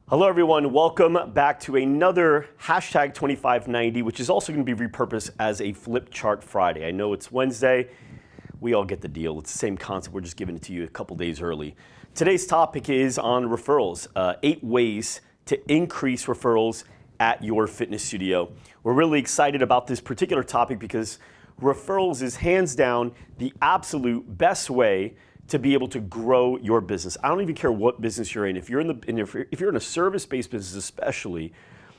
Hello everyone, welcome back to another hashtag 2590, which is also going to be repurposed as a flip chart Friday. I know it's Wednesday, we all get the deal. It's the same concept, we're just giving it to you a couple days early. Today's topic is on referrals, 8 ways to increase referrals at your fitness studio. We're really excited about this particular topic because referrals is hands down the absolute best way to be able to grow your business. I don't even care what business you're in. If you're in a service-based business especially,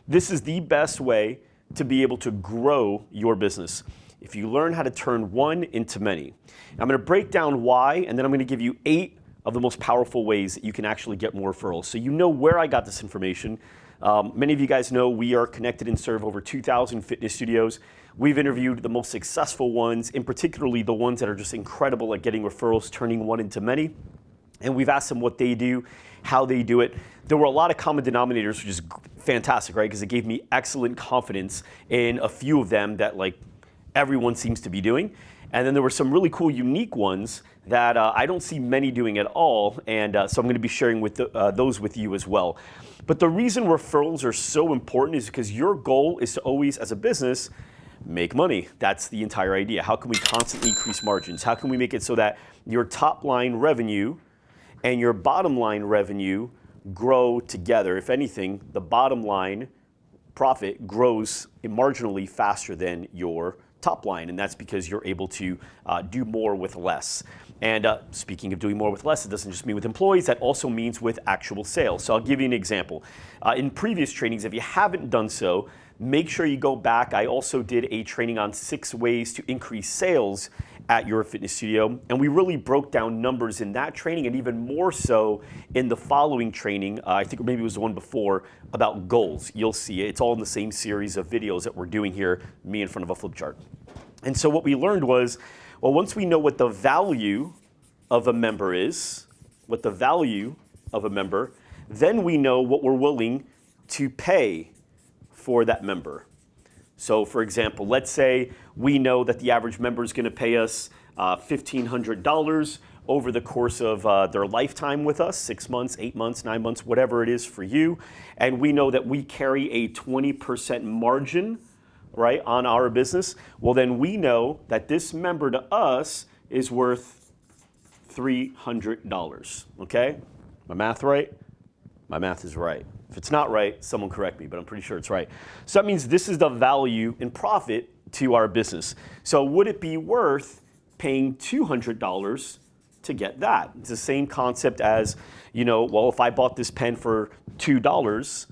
this is the best way to be able to grow your business. If you learn how to turn one into many. I'm gonna break down why, and then I'm gonna give you 8 of the most powerful ways that you can actually get more referrals. So you know where I got this information. Many of you guys know we are connected and serve over 2,000 fitness studios. We've interviewed the most successful ones, in particularly the ones that are just incredible at getting referrals, turning one into many. And we've asked them what they do, how they do it. There were a lot of common denominators, which is fantastic, right? Because it gave me excellent confidence in a few of them that everyone seems to be doing. And then there were some really cool, unique ones that I don't see many doing at all. And so I'm going to be sharing with those with you as well. But the reason referrals are so important is because your goal is to always, as a business, make money. That's the entire idea. How can we constantly increase margins? How can we make it so that your top line revenue and your bottom line revenue grow together? If anything, the bottom line profit grows marginally faster than your top line, and that's because you're able to do more with less. And speaking of doing more with less, it doesn't just mean with employees, that also means with actual sales. So I'll give you an example. In previous trainings, if you haven't done so, make sure you go back. I also did a training on 6 ways to increase sales at your fitness studio, and we really broke down numbers in that training, and even more so in the following training. I think maybe it was the one before, about goals. You'll see it. It's all in the same series of videos that we're doing here, me in front of a flip chart. And so what we learned was, well, once we know what the value of a member is, then we know what we're willing to pay for that member. So for example, let's say we know that the average member is going to pay us $1,500 over the course of their lifetime with us, 6 months, 8 months, 9 months, whatever it is for you. And we know that we carry a 20% margin, right, on our business. Well, then we know that this member to us is worth $300, okay? My math right? My math is right. If it's not right, someone correct me, but I'm pretty sure it's right. So that means this is the value in profit to our business. So would it be worth paying $200 to get that? It's the same concept as, well, if I bought this pen for $2,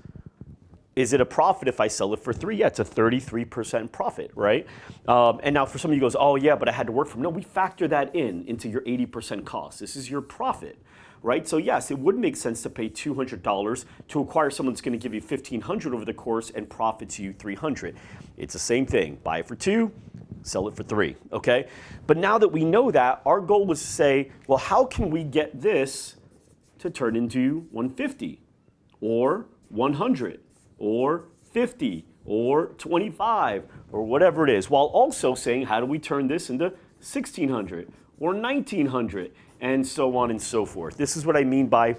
is it a profit if I sell it for $3? Yeah, it's a 33% profit, right? And now for some of you goes, oh yeah, but I had to work from. No, we factor that into your 80% cost. This is your profit, right? So yes, it would make sense to pay $200 to acquire someone that's going to give you $1,500 over the course and profits you $300. It's the same thing. Buy it for 2, sell it for 3, okay? But now that we know that, our goal was to say, well, how can we get this to turn into 150 or 100? Or 50, or 25, or whatever it is, while also saying, how do we turn this into 1,600, or 1,900, and so on and so forth. This is what I mean by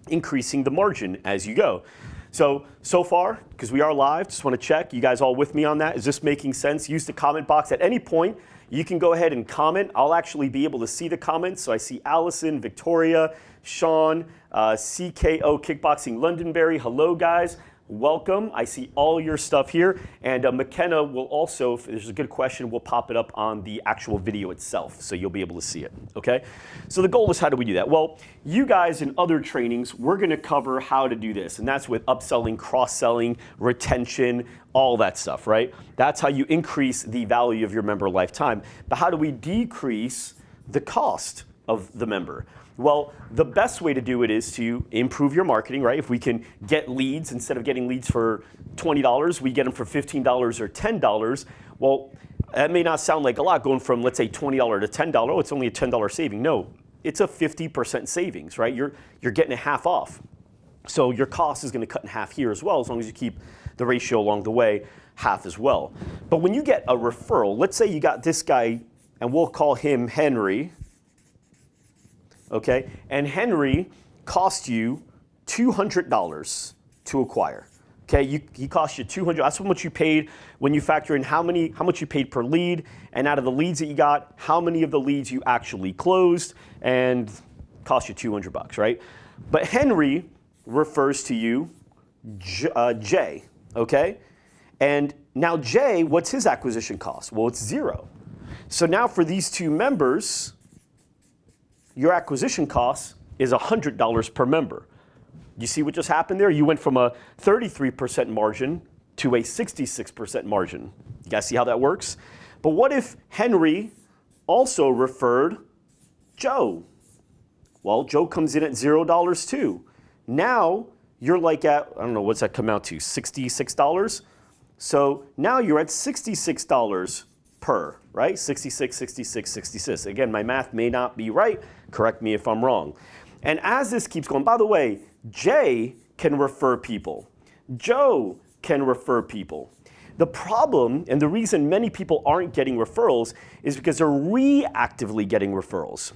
increasing the margin as you go. So far, because we are live, just want to check, you guys all with me on that? Is this making sense? Use the comment box at any point. You can go ahead and comment. I'll actually be able to see the comments. So I see Allison, Victoria, Sean, CKO Kickboxing Londonderry. Hello, guys. Welcome. I see all your stuff here. And McKenna will also, if there's a good question, we'll pop it up on the actual video itself. So you'll be able to see it. Okay? So the goal is, how do we do that? Well, you guys in other trainings, we're going to cover how to do this. And that's with upselling, cross-selling, retention, all that stuff, right? That's how you increase the value of your member lifetime. But how do we decrease the cost of the member? Well, the best way to do it is to improve your marketing, right? If we can get leads, instead of getting leads for $20, we get them for $15 or $10. Well, that may not sound like a lot, going from, let's say, $20 to $10. Oh, it's only a $10 saving. No, it's a 50% savings, right? You're getting it half off. So your cost is going to cut in half here as well, as long as you keep the ratio along the way half as well. But when you get a referral, let's say you got this guy, and we'll call him Henry, okay? And Henry cost you $200, to acquire. Okay, he cost you $200. That's how much you paid when you factor in how much you paid per lead, and out of the leads that you got, how many of the leads you actually closed, and cost you $200, right? But Henry refers to you, Jay, okay? And now Jay, what's his acquisition cost? Well, it's 0. So now for these two members, your acquisition cost is $100 per member. You see what just happened there? You went from a 33% margin to a 66% margin. You guys see how that works? But what if Henry also referred Joe? Well, Joe comes in at $0 too. Now you're like at, I don't know, what's that come out to, $66? So now you're at $66 per, right? 66, 66, 66. Again, my math may not be right. Correct me if I'm wrong. And as this keeps going, by the way, Jay can refer people. Joe can refer people. The problem, and the reason many people aren't getting referrals, is because they're reactively getting referrals.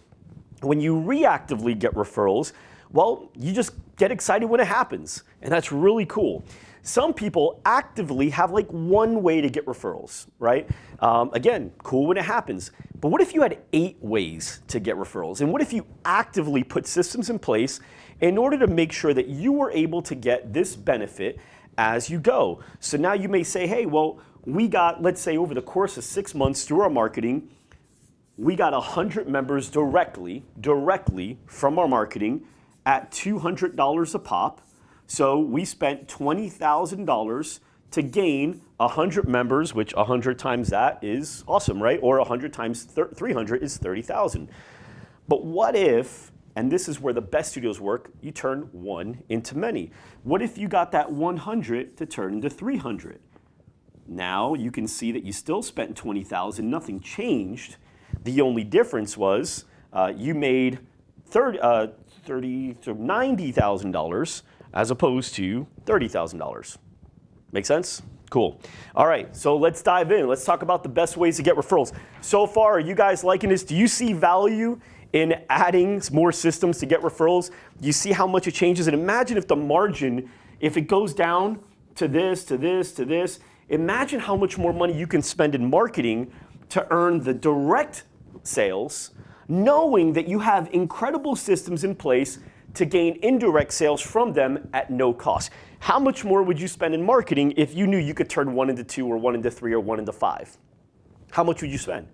When you reactively get referrals, well, you just get excited when it happens, and that's really cool. Some people actively have like one way to get referrals, right? Again, cool when it happens. But what if you had 8 ways to get referrals? And what if you actively put systems in place in order to make sure that you were able to get this benefit as you go? So now you may say, hey, well, we got, let's say over the course of 6 months through our marketing, we got 100 members directly from our marketing at $200 a pop. So we spent $20,000 to gain 100 members, which 100 times that is awesome, right? Or 100 times 300 is 30,000. But what if, and this is where the best studios work, you turn one into many. What if you got that 100 to turn into 300? Now you can see that you still spent 20,000, nothing changed. The only difference was you made $90,000 as opposed to $30,000. Make sense? Cool. All right, so let's dive in. Let's talk about the best ways to get referrals. So far, are you guys liking this? Do you see value in adding more systems to get referrals? Do you see how much it changes? And imagine if the margin, if it goes down to this, to this, to this, imagine how much more money you can spend in marketing to earn the direct sales, knowing that you have incredible systems in place to gain indirect sales from them at no cost. How much more would you spend in marketing if you knew you could turn 1 into 2 or 1 into 3 or 1 into 5? How much would you spend?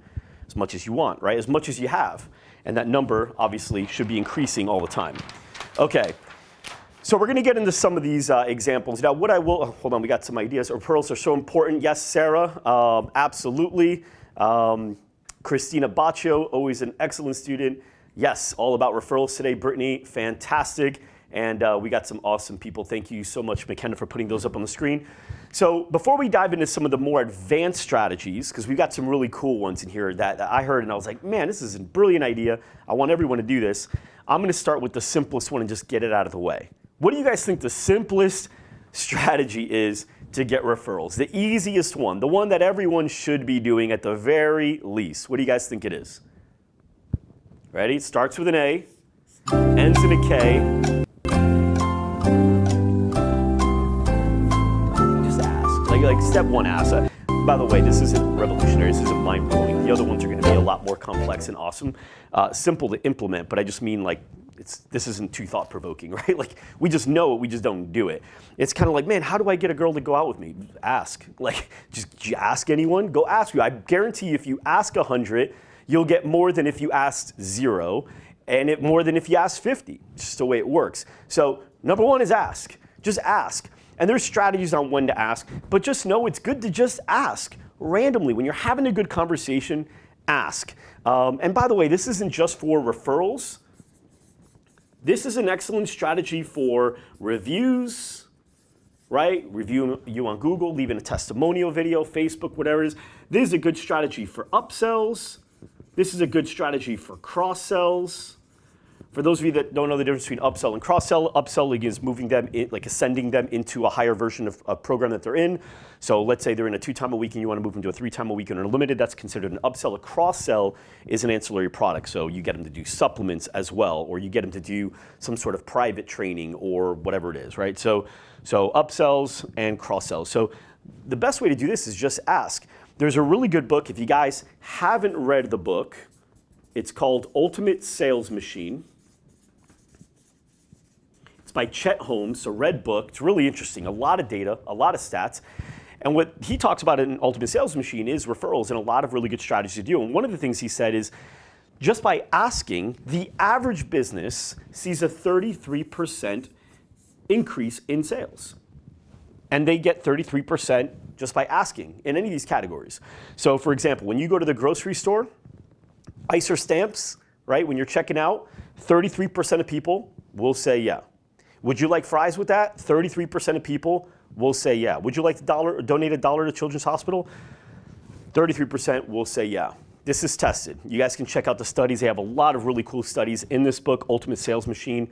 As much as you want, right? As much as you have. And that number obviously should be increasing all the time. Okay, so we're gonna get into some of these examples. Now what I will, hold on, we got some ideas. Referrals are so important. Yes, Sarah, absolutely. Christina Baccio, always an excellent student. Yes, all about referrals today. Brittany, fantastic. And we got some awesome people. Thank you so much, McKenna, for putting those up on the screen. So before we dive into some of the more advanced strategies, because we've got some really cool ones in here that I heard and I was like, man, this is a brilliant idea. I want everyone to do this. I'm gonna start with the simplest one and just get it out of the way. What do you guys think the simplest strategy is to get referrals? The easiest one, the one that everyone should be doing at the very least. What do you guys think it is? Ready? It starts with an A, ends in a K. Just ask. Like step 1, ask. By the way, this isn't revolutionary. This isn't mind-blowing. The other ones are going to be a lot more complex and awesome. Simple to implement, but I just mean like this isn't too thought-provoking, right? Like we just know it, we just don't do it. It's kind of like, man, how do I get a girl to go out with me? Ask. Like just ask anyone. Go ask you. I guarantee you, if you ask 100. You'll get more than if you asked 0, and more than if you asked 50. It's just the way it works. So number 1 is ask. Just ask. And there's strategies on when to ask, but just know it's good to just ask randomly. When you're having a good conversation, ask. And by the way, this isn't just for referrals. This is an excellent strategy for reviews, right? Review you on Google, leaving a testimonial video, Facebook, whatever it is. This is a good strategy for upsells. This is a good strategy for cross-sells, For those of you that don't know the difference between upsell and cross-sell, upselling is moving them, like ascending them into a higher version of a program that they're in. So let's say they're in a 2-time-a-week and you want to move them to a 3-time-a-week and unlimited, that's considered an upsell. A cross-sell is an ancillary product. So you get them to do supplements as well, or you get them to do some sort of private training or whatever it is, right? So upsells and cross-sells. So the best way to do this is just ask. There's a really good book. If you guys haven't read the book, it's called Ultimate Sales Machine. It's by Chet Holmes, a red book. It's really interesting, a lot of data, a lot of stats. And what he talks about in Ultimate Sales Machine is referrals and a lot of really good strategies to do. And one of the things he said is, just by asking, the average business sees a 33% increase in sales. And they get 33% just by asking in any of these categories. So for example, when you go to the grocery store, ice or stamps, right? When you're checking out, 33% of people will say yeah. Would you like fries with that? 33% of people will say yeah. Would you like to donate $1 to Children's Hospital? 33% will say yeah. This is tested. You guys can check out the studies. They have a lot of really cool studies in this book, Ultimate Sales Machine.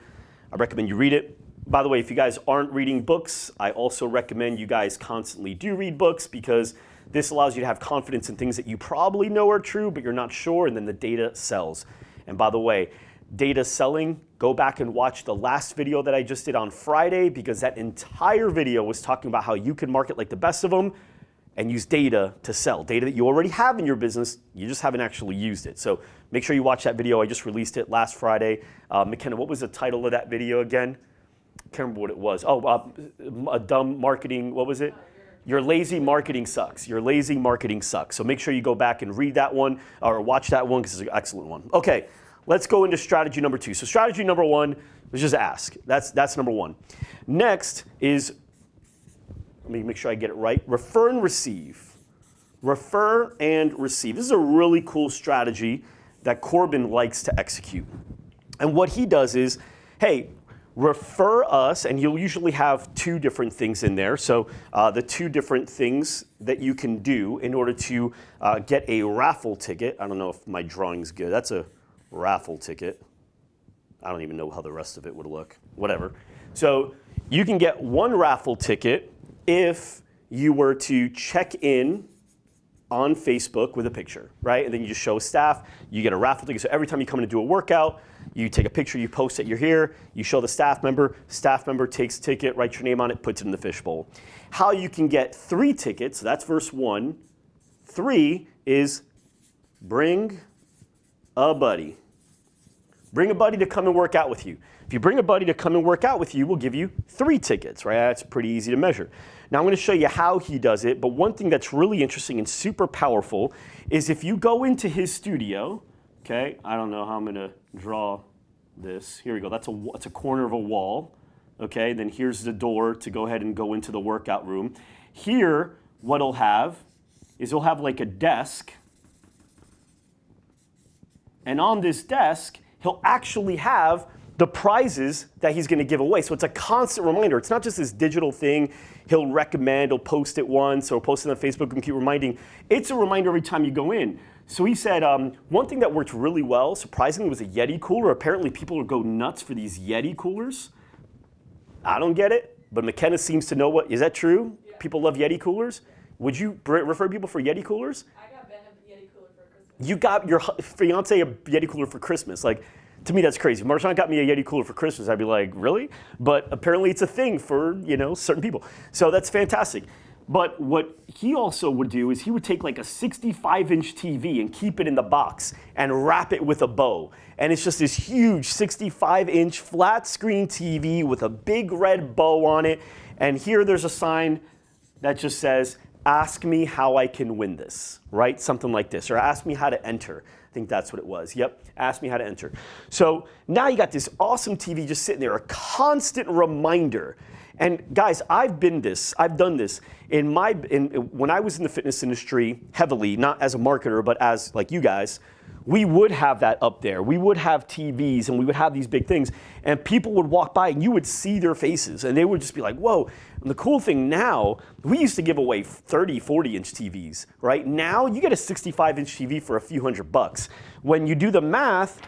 I recommend you read it. By the way, if you guys aren't reading books, I also recommend you guys constantly do read books, because this allows you to have confidence in things that you probably know are true, but you're not sure, and then the data sells. And by the way, data selling, go back and watch the last video that I just did on Friday, because that entire video was talking about how you can market like the best of them and use data to sell. Data that you already have in your business, you just haven't actually used it. So make sure you watch that video. I just released it last Friday. McKenna, what was the title of that video again? I can't remember what it was. A dumb marketing, what was it? Your lazy marketing sucks. Your lazy marketing sucks. So make sure you go back and read that one or watch that one, because it's an excellent one. Okay, let's go into strategy number 2. So strategy number 1 was just ask. That's number 1. Next is, let me make sure I get it right, refer and receive. Refer and receive. This is a really cool strategy that Corbin likes to execute. And what he does is, hey, refer us, and you'll usually have 2 different things in there. So the 2 different things that you can do in order to get a raffle ticket. I don't know if my drawing's good. That's a raffle ticket. I don't even know how the rest of it would look. Whatever. So you can get 1 raffle ticket if you were to check in on Facebook with a picture, right? And then you just show staff, you get a raffle ticket. So every time you come in to do a workout, you take a picture, you post that you're here, you show the staff member takes ticket, writes your name on it, puts it in the fishbowl. How you can get 3 tickets, so that's verse 1. 3 is bring a buddy. Bring a buddy to come and work out with you. If you bring a buddy to come and work out with you, we'll give you 3 tickets, right? That's pretty easy to measure. Now I'm going to show you how he does it, but one thing that's really interesting and super powerful is if you go into his studio, okay, I don't know how I'm going to draw this. Here we go. That's a corner of a wall, okay? Then here's the door to go ahead and go into the workout room. Here, what he'll have is he'll have like a desk, and on this desk, he'll actually have the prizes that he's going to give away. So it's a constant reminder. It's not just this digital thing he'll recommend, he'll post it once, or post it on Facebook and keep reminding. It's a reminder every time you go in. So he said one thing that worked really well, surprisingly, was a Yeti cooler. Apparently people will go nuts for these Yeti coolers. I don't get it, but McKenna seems to know what. Is that true? Yeah. People love Yeti coolers? Would you refer people for Yeti coolers? I got Ben a Yeti cooler for Christmas. You got your fiance a Yeti cooler for Christmas. Like, to me, that's crazy. If Marshawn got me a Yeti cooler for Christmas, I'd be like, really? But apparently it's a thing for, certain people. So that's fantastic. But what he also would do is he would take like a 65-inch TV and keep it in the box and wrap it with a bow. And it's just this huge 65-inch flat screen TV with a big red bow on it. And here there's a sign that just says, ask me how I can win this, right? Something like this, or ask me how to enter. I think that's what it was. Yep, ask me how to enter. So now you got this awesome TV just sitting there, a constant reminder. And guys, I've done this when I was in the fitness industry heavily, not as a marketer, but as like you guys. We would have that up there. We would have TVs and we would have these big things, and people would walk by and you would see their faces and they would just be like, whoa. And the cool thing now, we used to give away 30, 40-inch TVs, right? Now you get a 65-inch TV for a few $100. When you do the math,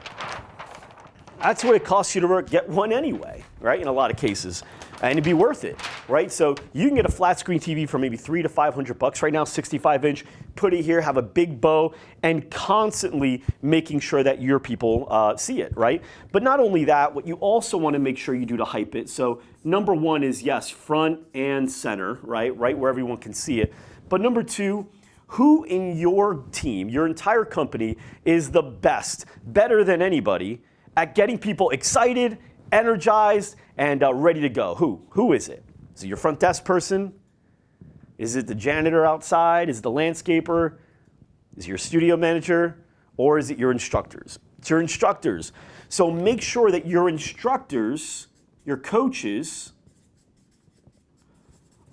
That's what it costs you to get one anyway, right? In a lot of cases, and it'd be worth it, right? So you can get a flat screen TV for maybe $300 to $500 right now, 65-inch. Put it here, have a big bow, and constantly making sure that your people see it, right? But not only that, what you also want to make sure you do to hype it. So number one is yes, front and center, right where everyone can see it. But number two, who in your team, your entire company, is the best, better than anybody, at getting people excited, energized, and ready to go? Who is it? Is it your front desk person? Is it the janitor outside? Is it the landscaper? Is it your studio manager? Or is it your instructors? It's your instructors. So make sure that your instructors, your coaches,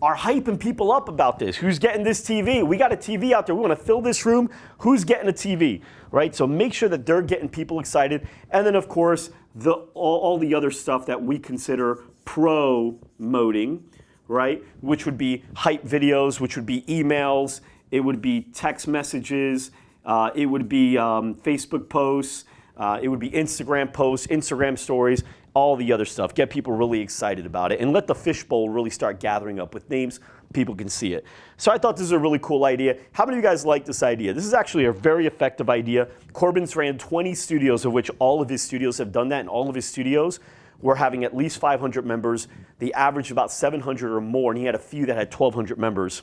are hyping people up about this. Who's getting this TV? We got a TV out there. We want to fill this room. Who's getting a TV, right? So make sure that they're getting people excited. And then, of course, all the other stuff that we consider promoting, right? Which would be hype videos, which would be emails. It would be text messages. It would be Facebook posts. It would be Instagram posts, Instagram stories, all the other stuff. Get people really excited about it and let the fishbowl really start gathering up with names. People can see it. So I thought this was a really cool idea. How many of you guys like this idea? This is actually a very effective idea. Corbin's ran 20 studios, of which all of his studios have done that, and all of his studios were having at least 500 members. The average about 700 or more, and he had a few that had 1,200 members.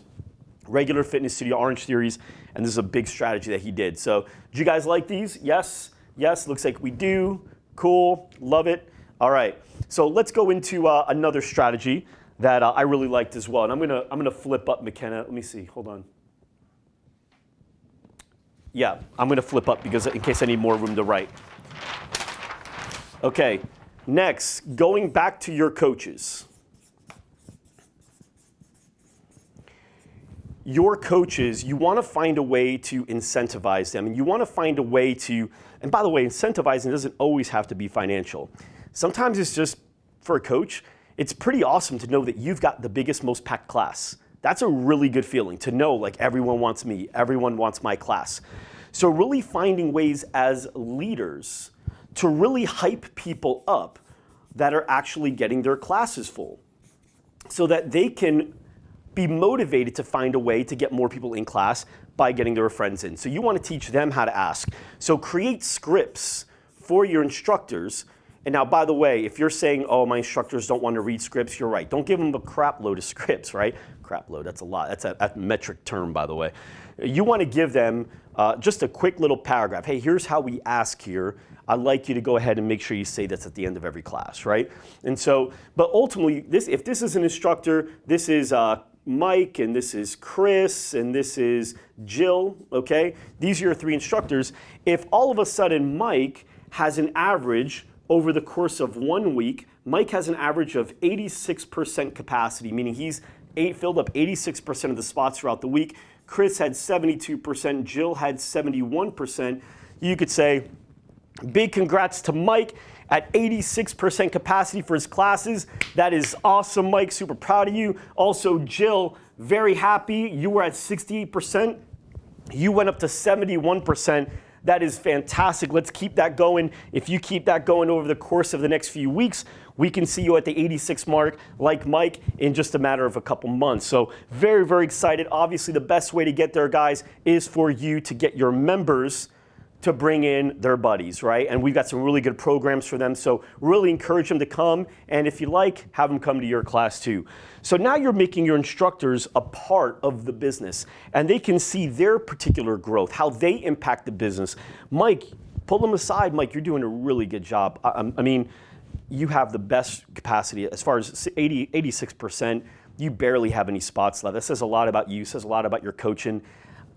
Regular Fitness Studio, Orange Theories, and this is a big strategy that he did. So do you guys like these? Yes, yes, looks like we do. Cool, love it. All right, so let's go into another strategy that I really liked as well. And I'm gonna flip up McKenna. Let me see, hold on. Yeah, I'm gonna flip up because in case I need more room to write. Okay, next, going back to your coaches. Your coaches, you want to find a way to incentivize them, and you want to find a way to, and by the way, incentivizing doesn't always have to be financial. Sometimes it's just, for a coach, it's pretty awesome to know that you've got the biggest, most packed class. That's a really good feeling, to know like everyone wants me, everyone wants my class. So really finding ways as leaders to really hype people up that are actually getting their classes full so that they can be motivated to find a way to get more people in class by getting their friends in. So you want to teach them how to ask. So create scripts for your instructors. And now, by the way, if you're saying, oh, my instructors don't want to read scripts, you're right. Don't give them a crap load of scripts, right? Crap load, that's a lot. That's a metric term, by the way. You want to give them just a quick little paragraph. Hey, here's how we ask here. I'd like you to go ahead and make sure you say this at the end of every class, right? And so, but ultimately, if this is an instructor, this is Mike, and this is Chris, and this is Jill, okay? These are your three instructors. If all of a sudden Mike has an average over the course of 1 week, Mike has an average of 86% capacity, meaning he's filled up 86% of the spots throughout the week. Chris had 72%, Jill had 71%. You could say, big congrats to Mike at 86% capacity for his classes. That is awesome, Mike, super proud of you. Also, Jill, very happy. You were at 68%. You went up to 71%. That is fantastic. Let's keep that going. If you keep that going over the course of the next few weeks, we can see you at the 86 mark like Mike in just a matter of a couple months. So very, very excited. Obviously, the best way to get there, guys, is for you to get your members to bring in their buddies, right? And we've got some really good programs for them. So really encourage them to come. And if you like, have them come to your class too. So now you're making your instructors a part of the business and they can see their particular growth, how they impact the business. Mike, pull them aside. Mike, you're doing a really good job. I mean, you have the best capacity as far as 86%. You barely have any spots left. That says a lot about you, says a lot about your coaching.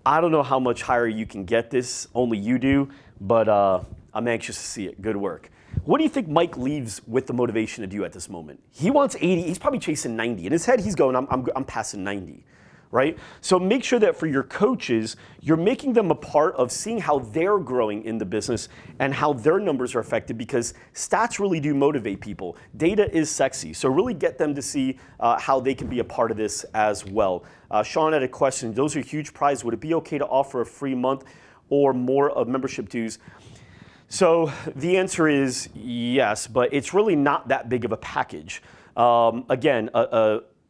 I don't know how much higher you can get this, only you do, but I'm anxious to see it. Good work. What do you think Mike leaves with the motivation to do at this moment? He wants 80, he's probably chasing 90. In his head, he's going, I'm passing 90, right? So make sure that for your coaches, you're making them a part of seeing how they're growing in the business and how their numbers are affected, because stats really do motivate people. Data is sexy, so really get them to see how they can be a part of this as well. Sean had a question. Those are huge prizes. Would it be okay to offer a free month or more of membership dues? So the answer is yes, but it's really not that big of a package. Again,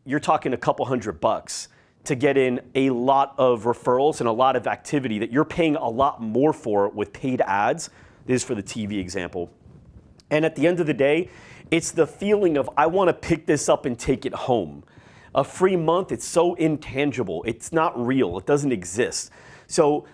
you're talking a couple $100 to get in a lot of referrals and a lot of activity that you're paying a lot more for with paid ads. This is for the TV example. And at the end of the day, it's the feeling of I want to pick this up and take it home. A free month, it's so intangible. It's not real. It doesn't exist. So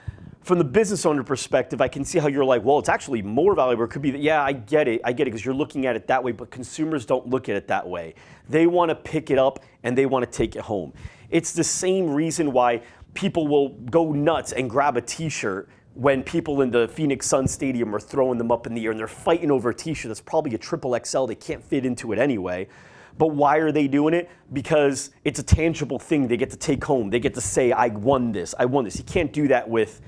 from the business owner perspective, I can see how you're like, well, it's actually more valuable. It could be that, yeah, I get it because you're looking at it that way, but consumers don't look at it that way. They want to pick it up and they want to take it home. It's the same reason why people will go nuts and grab a t-shirt when people in the Phoenix Sun Stadium are throwing them up in the air and they're fighting over a t-shirt that's probably a triple XL. They can't fit into it anyway. But why are they doing it? Because it's a tangible thing they get to take home. They get to say, I won this, I won this. You can't do that with,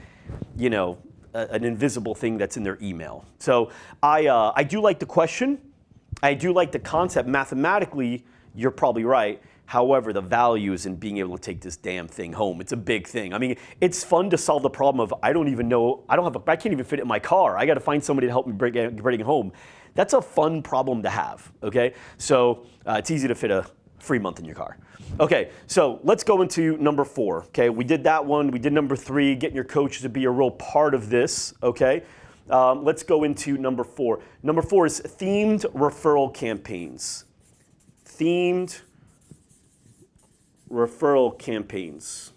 you know, an invisible thing that's in their email. So I do like the question. I do like the concept. Mathematically, you're probably right. However, the value is in being able to take this damn thing home. It's a big thing. I mean, it's fun to solve the problem of I don't even know, I can't even fit it in my car. I got to find somebody to help me bring it home. That's a fun problem to have, okay? So it's easy to fit a free month in your car. Okay, so let's go into number 4, okay? We did that one. We did number 3, getting your coaches to be a real part of this, okay? Let's go into number 4. Number 4 is themed referral campaigns. Themed referral campaigns.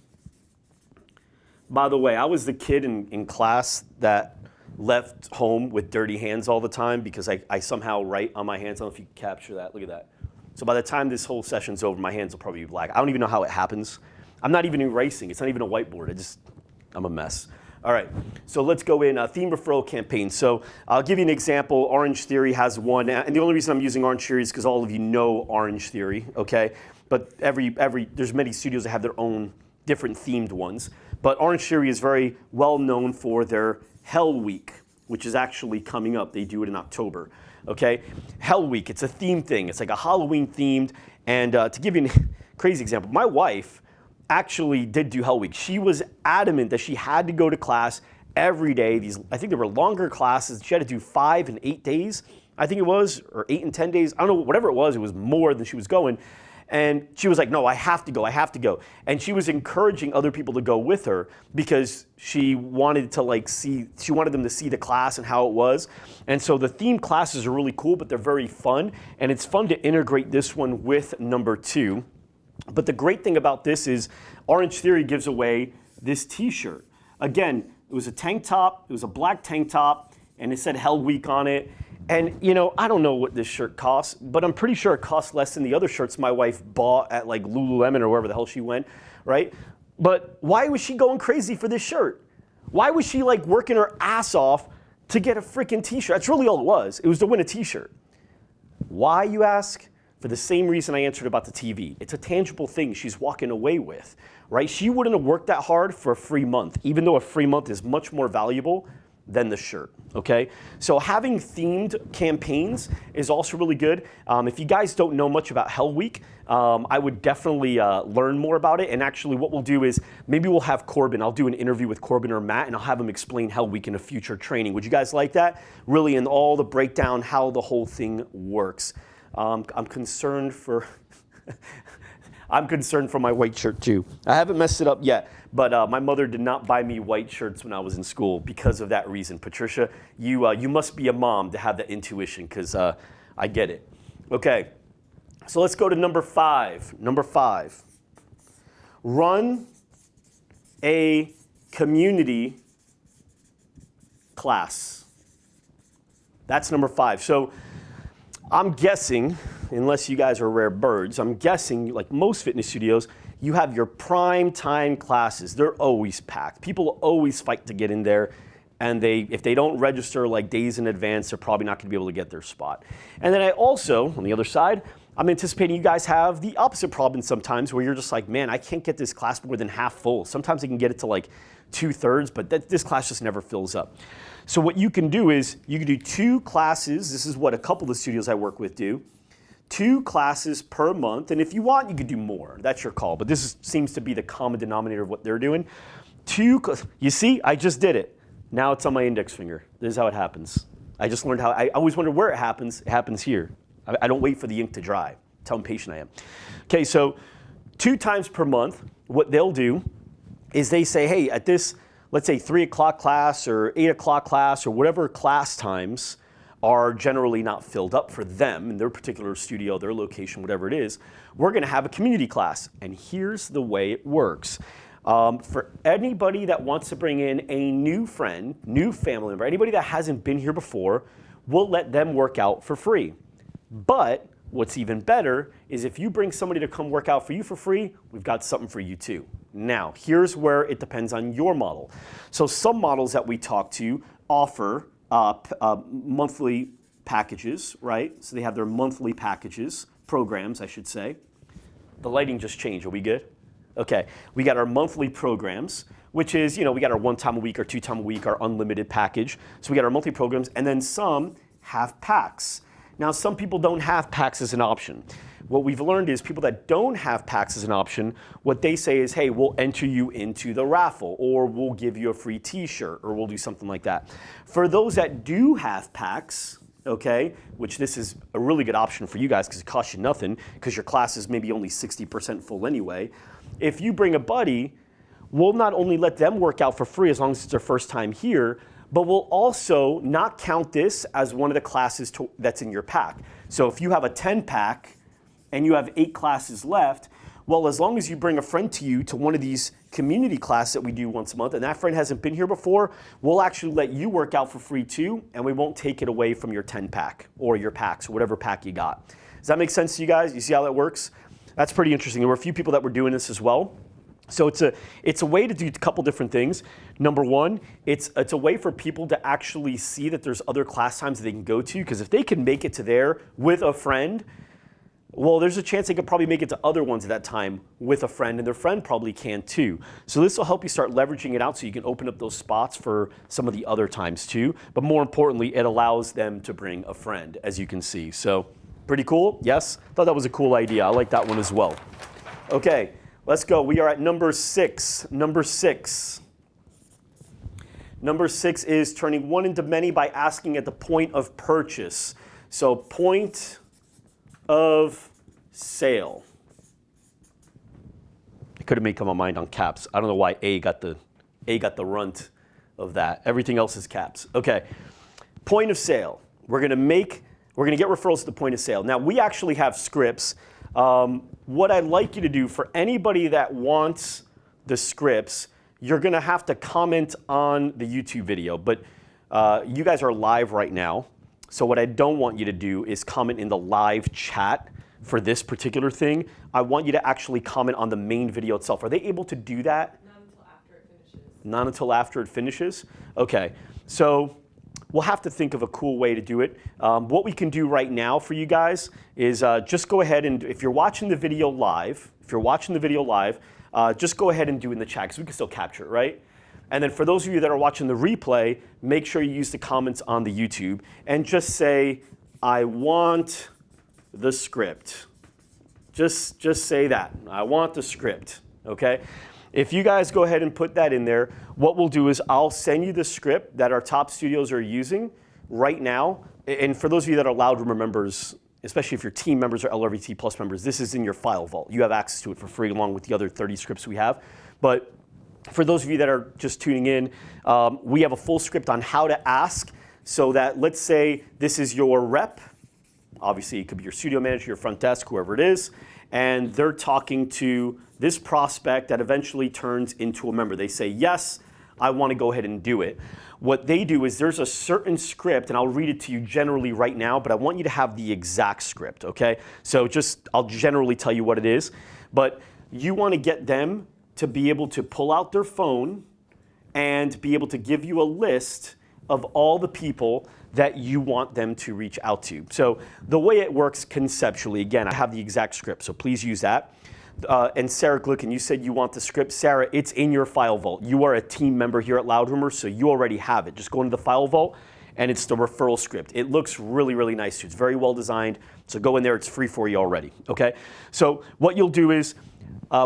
By the way, I was the kid in class that left home with dirty hands all the time because I somehow write on my hands. I don't know if you can capture that. Look at that. So by the time this whole session's over, my hands will probably be black. I don't even know how it happens. I'm not even erasing. It's not even a whiteboard. I'm a mess. All right, so let's go in theme referral campaign. So I'll give you an example. Orange Theory has one, and the only reason I'm using Orange Theory is because all of you know Orange Theory, okay? But there's many studios that have their own different themed ones. But Orange Theory is very well known for their Hell Week, which is actually coming up. They do it in October, okay? Hell Week, it's a theme thing. It's like a Halloween themed. And to give you a crazy example, my wife actually did do Hell Week. She was adamant that she had to go to class every day. I think there were longer classes. She had to do 5 and 8 days, I think it was, or 8 and 10 days. I don't know, whatever it was more than she was going. And she was like, no, I have to go, I have to go. And she was encouraging other people to go with her because she wanted to she wanted them to see the class and how it was. And so the themed classes are really cool, but they're very fun. And it's fun to integrate this one with number 2. But the great thing about this is Orange Theory gives away this t-shirt. Again, it was a tank top, it was a black tank top, and it said Hell Week on it. And you know, I don't know what this shirt costs, but I'm pretty sure it costs less than the other shirts my wife bought at like Lululemon or wherever the hell she went, right? But why was she going crazy for this shirt? Why was she like working her ass off to get a freaking t-shirt? That's really all it was. It was to win a t-shirt. Why, you ask? For the same reason I answered about the TV. It's a tangible thing she's walking away with, right? She wouldn't have worked that hard for a free month, even though a free month is much more valuable than the shirt, okay? So having themed campaigns is also really good. If you guys don't know much about Hell Week, I would definitely learn more about it. And actually what we'll do is maybe we'll have Corbin. I'll do an interview with Corbin or Matt and I'll have him explain Hell Week in a future training. Would you guys like that? Really in all the breakdown, how the whole thing works. I'm concerned for I'm concerned for my white shirt too. I haven't messed it up yet, but my mother did not buy me white shirts when I was in school because of that reason. Patricia, you must be a mom to have that intuition because I get it. Okay, so let's go to number 5. Number 5, run a community class. That's number 5. So I'm guessing, unless you guys are rare birds, I'm guessing like most fitness studios, you have your prime time classes. They're always packed. People always fight to get in there. And if they don't register like days in advance, they're probably not gonna be able to get their spot. And then I also, on the other side, I'm anticipating you guys have the opposite problem sometimes where you're just like, man, I can't get this class more than half full. Sometimes I can get it to like 2/3, but this class just never fills up. So what you can do is you can do 2 classes. This is what a couple of the studios I work with do. 2 classes per month. And if you want, you could do more. That's your call. But this seems to be the common denominator of what they're doing. You see, I just did it. Now it's on my index finger. This is how it happens. I just learned how, I always wonder where it happens. It happens here. I don't wait for the ink to dry. That's how impatient I am. Okay, so 2 times per month, what they'll do is they say, hey, at this, let's say 3 o'clock class or 8 o'clock class or whatever class times are generally not filled up for them in their particular studio, their location, whatever it is, we're gonna have a community class. And here's the way it works. For anybody that wants to bring in a new friend, new family member, anybody that hasn't been here before, we'll let them work out for free. But what's even better is if you bring somebody to come work out for you for free, we've got something for you too. Now, here's where it depends on your model. So some models that we talk to offer monthly packages, right? So they have their monthly packages, programs, I should say. The lighting just changed, are we good? Okay, we got our monthly programs, which is, you know, we got our 1 time a week or 2 time a week, our unlimited package. So we got our monthly programs, and then some have packs. Now, some people don't have packs as an option. What we've learned is people that don't have packs as an option, what they say is, hey, we'll enter you into the raffle, or we'll give you a free t-shirt, or we'll do something like that. For those that do have packs, okay, which this is a really good option for you guys because it costs you nothing, because your class is maybe only 60% full anyway. If you bring a buddy, we'll not only let them work out for free as long as it's their first time here, but we'll also not count this as one of the classes that's in your pack. So if you have a 10 pack and you have 8 classes left, well, as long as you bring a friend to you to one of these community classes that we do once a month, and that friend hasn't been here before, we'll actually let you work out for free too, and we won't take it away from your 10 pack or your packs, or whatever pack you got. Does that make sense to you guys? You see how that works? That's pretty interesting. There were a few people that were doing this as well. So it's a way to do a couple different things. Number one, it's a way for people to actually see that there's other class times that they can go to, because if they can make it to there with a friend, well, there's a chance they could probably make it to other ones at that time with a friend, and their friend probably can too. So this will help you start leveraging it out so you can open up those spots for some of the other times too. But more importantly, it allows them to bring a friend, as you can see. So pretty cool, yes? Thought that was a cool idea. I like that one as well. Okay, let's go. We are at number 6. Number 6. Number 6 is turning one into many by asking at the point of purchase. So point of sale. I could have made up my mind on caps. I don't know why A got the runt of that. Everything else is caps. Okay. Point of sale. We're gonna get referrals at the point of sale. Now we actually have scripts. What I'd like you to do for anybody that wants the scripts, you're gonna have to comment on the YouTube video, but you guys are live right now. So what I don't want you to do is comment in the live chat for this particular thing. I want you to actually comment on the main video itself. Are they able to do that? Not until after it finishes. Not until after it finishes? Okay, so we'll have to think of a cool way to do it. What we can do right now for you guys is just go ahead and, if you're watching the video live, just go ahead and do it in the chat, because we can still capture it, right? And then for those of you that are watching the replay, make sure you use the comments on the YouTube and just say, I want the script. Just say that. I want the script, okay? If you guys go ahead and put that in there, what we'll do is I'll send you the script that our top studios are using right now. And for those of you that are Loud Rumor members, especially if you're team members or LRVT Plus members, this is in your file vault. You have access to it for free along with the other 30 scripts we have. But for those of you that are just tuning in, we have a full script on how to ask, so that let's say this is your rep. Obviously, it could be your studio manager, your front desk, whoever it is, and they're talking to this prospect that eventually turns into a member. They say, yes, I want to go ahead and do it. What they do is there's a certain script, and I'll read it to you generally right now, but I want you to have the exact script, okay? So I'll generally tell you what it is, but you want to get them to be able to pull out their phone and be able to give you a list of all the people that you want them to reach out to. So the way it works conceptually, again, I have the exact script, so please use that. And Sarah Glicken, you said you want the script. Sarah, it's in your file vault. You are a team member here at Loud Rumor, so you already have it. Just go into the file vault, and it's the referral script. It looks really, really nice too. It's very well designed, so go in there. It's free for you already, okay? So what you'll do is,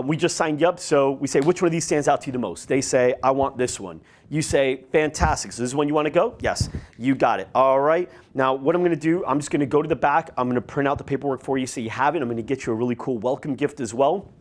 We just signed you up, so we say, which one of these stands out to you the most? They say, I want this one. You say, fantastic. So this is one you want to go? Yes, you got it. All right. Now, what I'm going to do, I'm just going to go to the back. I'm going to print out the paperwork for you so you have it. I'm going to get you a really cool welcome gift as well.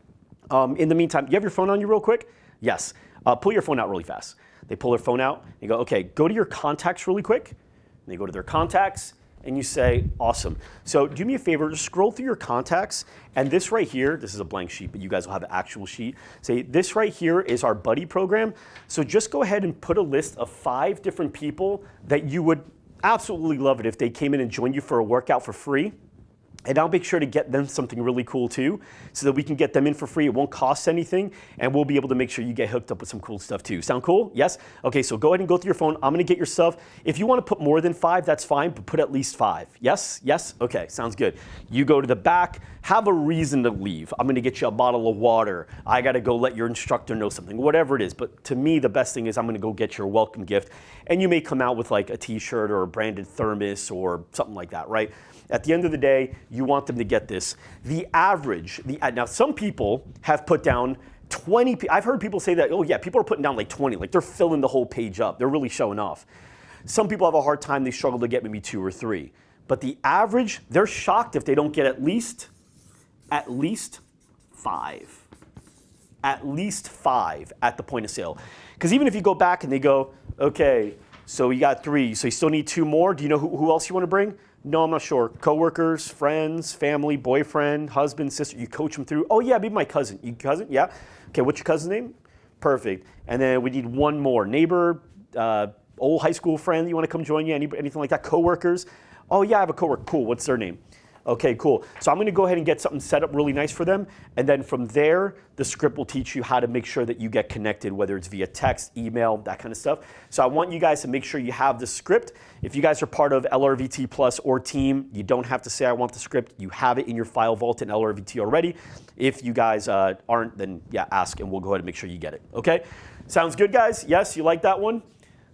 In the meantime, you have your phone on you real quick? Yes. Pull your phone out really fast. They pull their phone out and go, okay, go to your contacts really quick. And they go to their contacts. And you say, awesome. So do me a favor, just scroll through your contacts. And this right here, this is a blank sheet, but you guys will have an actual sheet. Say, this right here is our buddy program. So just go ahead and put a list of 5 different people that you would absolutely love it if they came in and joined you for a workout for free. And I'll make sure to get them something really cool too, so that we can get them in for free. It won't cost anything, and we'll be able to make sure you get hooked up with some cool stuff too. Sound cool? Yes? Okay, so go ahead and go through your phone. I'm gonna get your stuff. If you wanna put more than 5, that's fine, but put at least 5. Yes? Yes? Okay, sounds good. You go to the back, have a reason to leave. I'm gonna get you a bottle of water. I gotta go let your instructor know something, whatever it is. But to me, the best thing is I'm gonna go get your welcome gift, and you may come out with like a t-shirt or a branded thermos or something like that, right? At the end of the day, you want them to get this. The average, now some people have put down 20, I've heard people say that, oh yeah, people are putting down like 20, like they're filling the whole page up. They're really showing off. Some people have a hard time, they struggle to get maybe 2 or 3. But the average, they're shocked if they don't get at least 5. At least 5 at the point of sale. Because even if you go back and they go, okay, so you got 3, so you still need 2 more. Do you know who else you want to bring? No, I'm not sure. Coworkers, friends, family, boyfriend, husband, sister. You coach them through. Oh yeah, maybe my cousin. You cousin? Yeah. Okay, what's your cousin's name? Perfect. And then we need 1 more. Neighbor, old high school friend that you want to come join you? Anything like that? Coworkers? Oh yeah, I have a coworker. Cool. What's their name? Okay, cool. So I'm going to go ahead and get something set up really nice for them. And then from there, the script will teach you how to make sure that you get connected, whether it's via text, email, that kind of stuff. So I want you guys to make sure you have the script. If you guys are part of LRVT Plus or Team, you don't have to say, I want the script. You have it in your file vault in LRVT already. If you guys aren't, then yeah, ask and we'll go ahead and make sure you get it. Okay? Sounds good, guys? Yes, you like that one?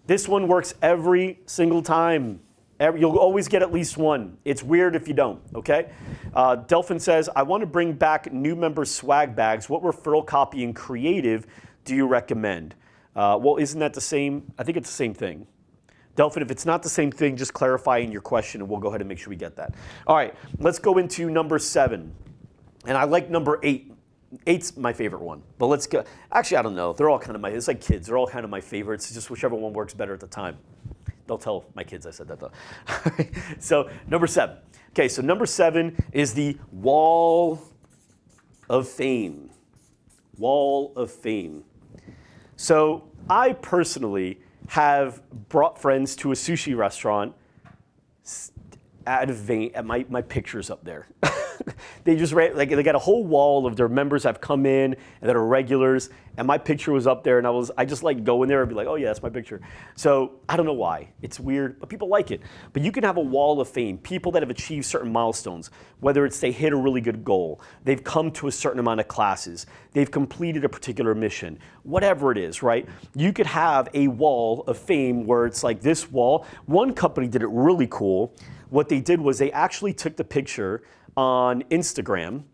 This one works every single time. You'll always get at least 1. It's weird if you don't, okay? Delphin says, I want to bring back new member swag bags. What referral copy and creative do you recommend? Well, isn't that the same? I think it's the same thing. Delphin, if it's not the same thing, just clarify in your question and we'll go ahead and make sure we get that. All right, let's go into number 7. And I like number 8. 8's my favorite one, but let's go. Actually, I don't know. They're all kind of it's like kids. They're all kind of my favorites. It's just whichever one works better at the time. They'll tell my kids I said that though. So number 7. Okay, so number 7 is the Wall of Fame. Wall of Fame. So I personally have brought friends to a sushi restaurant at my pictures up there. They just like they got a whole wall of their members have come in and that are regulars, and my picture was up there, and I just like go in there and be like, oh yeah, that's my picture. So I don't know why. It's weird, but people like it. But you can have a wall of fame, people that have achieved certain milestones, whether it's they hit a really good goal, they've come to a certain amount of classes, they've completed a particular mission, whatever it is, right? You could have a wall of fame where it's like this wall. One company did it really cool. What they did was they actually took the picture on Instagram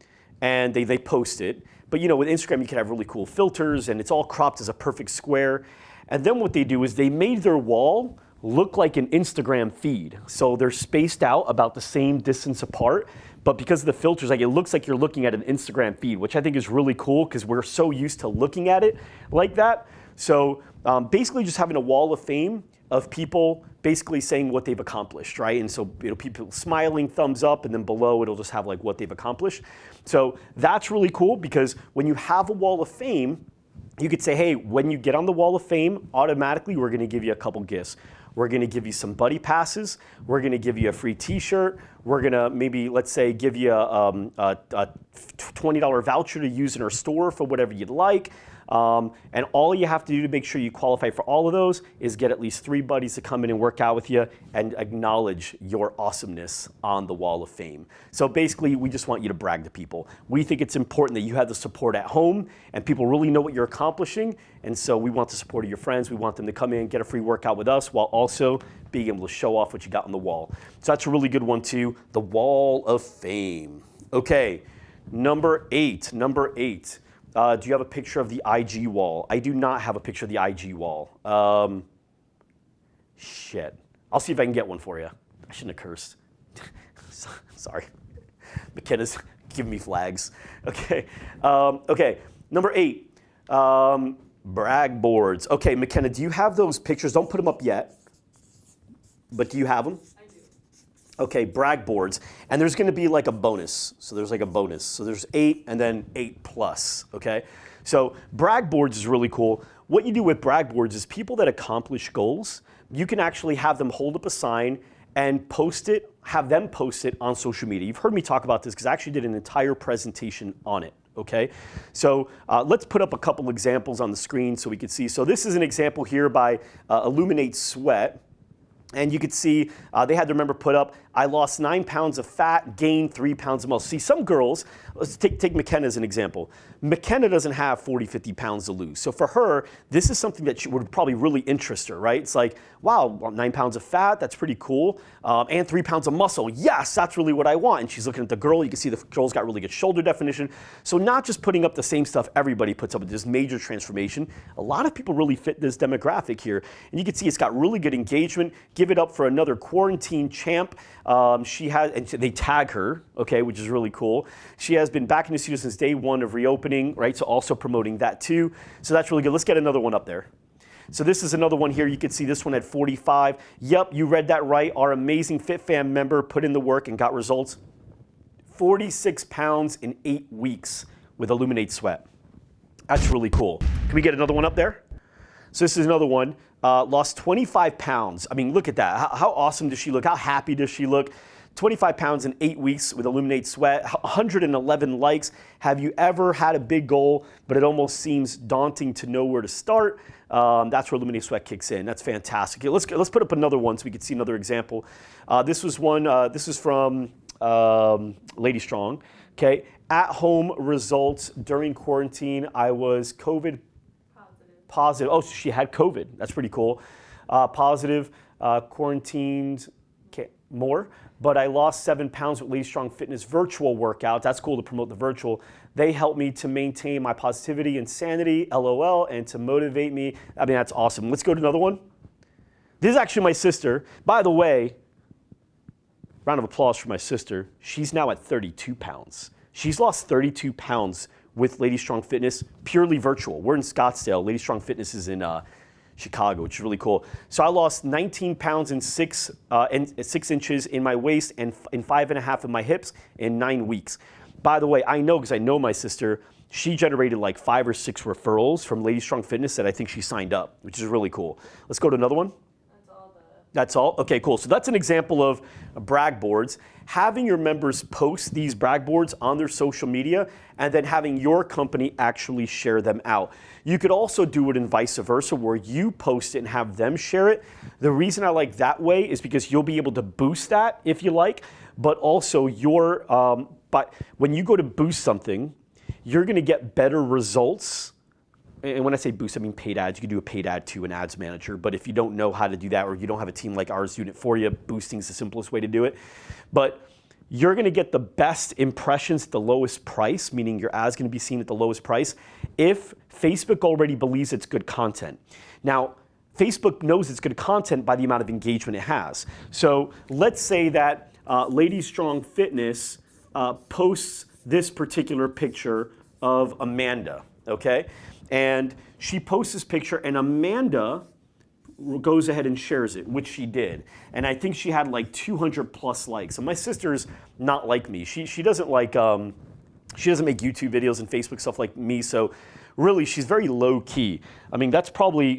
and they post it. But you know, with Instagram, you can have really cool filters and it's all cropped as a perfect square. And then what they do is they made their wall look like an Instagram feed. So they're spaced out about the same distance apart, but because of the filters, like it looks like you're looking at an Instagram feed, which I think is really cool because we're so used to looking at it like that. So basically just having a wall of fame of people basically saying what they've accomplished, right? And so people smiling, thumbs up, and then below it'll just have like what they've accomplished. So that's really cool because when you have a wall of fame, you could say, hey, when you get on the wall of fame, automatically we're gonna give you a couple gifts. We're gonna give you some buddy passes. We're gonna give you a free t-shirt. We're gonna maybe, let's say, give you a $20 voucher to use in our store for whatever you'd like. And all you have to do to make sure you qualify for all of those is get at least 3 buddies to come in and work out with you and acknowledge your awesomeness on the wall of fame. So basically, we just want you to brag to people. We think it's important that you have the support at home and people really know what you're accomplishing. And so we want the support of your friends. We want them to come in, get a free workout with us while also being able to show off what you got on the wall. So that's a really good one too, the wall of fame. Okay, number 8. Do you have a picture of the IG wall? I do not have a picture of the IG wall. Shit. I'll see if I can get one for you. I shouldn't have cursed. Sorry. McKenna's giving me flags. Okay. Okay. Number 8. Brag boards. Okay, McKenna, do you have those pictures? Don't put them up yet. But do you have them? I do. Okay, brag boards. And there's going to be like a bonus. So there's like a bonus. So there's 8 and then 8 plus. Okay. So brag boards is really cool. What you do with brag boards is people that accomplish goals, you can actually have them hold up a sign and post it, have them post it on social media. You've heard me talk about this because I actually did an entire presentation on it. Okay, so let's put up a couple examples on the screen so we can see. So this is an example here by Illuminate Sweat. And you could see they had their member put up, I lost 9 pounds of fat, gained 3 pounds of muscle. See, some girls, let's take McKenna as an example. McKenna doesn't have 40, 50 pounds to lose. So for her, this is something that would probably really interest her, right? It's like, wow, 9 pounds of fat, that's pretty cool. And 3 pounds of muscle, yes, that's really what I want. And she's looking at the girl, you can see the girl's got really good shoulder definition. So not just putting up the same stuff everybody puts up, but this major transformation. A lot of people really fit this demographic here. And you can see it's got really good engagement. Give it up for another quarantine champ. She has, and they tag her, okay, which is really cool. She has been back in the studio since day 1 of reopening, right? So also promoting that too. So that's really good. Let's get another one up there. So this is another one here. You can see this one at 45. Yep, you read that right. Our amazing FitFam member put in the work and got results. 46 pounds in 8 weeks with Illuminate Sweat. That's really cool. Can we get another one up there? So this is another one. Lost 25 pounds. I mean, look at that. How awesome does she look? How happy does she look? 25 pounds in 8 weeks with Illuminate Sweat, 111 likes. Have you ever had a big goal, but it almost seems daunting to know where to start? That's where Illuminate Sweat kicks in. That's fantastic. Let's put up another one so we can see another example. This was one, this is from Lady Strong. Okay, at home results during quarantine. I was COVID positive. Oh, so she had COVID. That's pretty cool. Positive, quarantined, okay, more. But I lost 7 pounds with Lady Strong Fitness virtual workout. That's cool to promote the virtual. They help me to maintain my positivity and sanity, LOL, and to motivate me. I mean, that's awesome. Let's go to another one. This is actually my sister. By the way, round of applause for my sister. She's now at 32 pounds. She's lost 32 pounds with Lady Strong Fitness, purely virtual. We're in Scottsdale. Lady Strong Fitness is in Chicago, which is really cool. So I lost 19 pounds and 6 inches in my waist and 5.5 in my hips in 9 weeks. By the way, I know because I know my sister, she generated like 5 or 6 referrals from Lady Strong Fitness that I think she signed up, which is really cool. Let's go to another one. That's all? Okay, cool. So that's an example of brag boards. Having your members post these brag boards on their social media and then having your company actually share them out. You could also do it in vice versa where you post it and have them share it. The reason I like that way is because you'll be able to boost that if you like, but also but when you go to boost something, you're gonna get better results. And when I say boost, I mean paid ads. You can do a paid ad to an ads manager. But if you don't know how to do that or you don't have a team like ours doing it for you, boosting is the simplest way to do it. But you're going to get the best impressions at the lowest price, meaning your ad's going to be seen at the lowest price, if Facebook already believes it's good content. Now, Facebook knows it's good content by the amount of engagement it has. So let's say that Lady Strong Fitness posts this particular picture of Amanda, okay? And she posts this picture and Amanda goes ahead and shares it, which she did. And I think she had like 200 plus likes. And my sister's not like me. She doesn't like, she doesn't make YouTube videos and Facebook stuff like me. So really, she's very low key. I mean, that's probably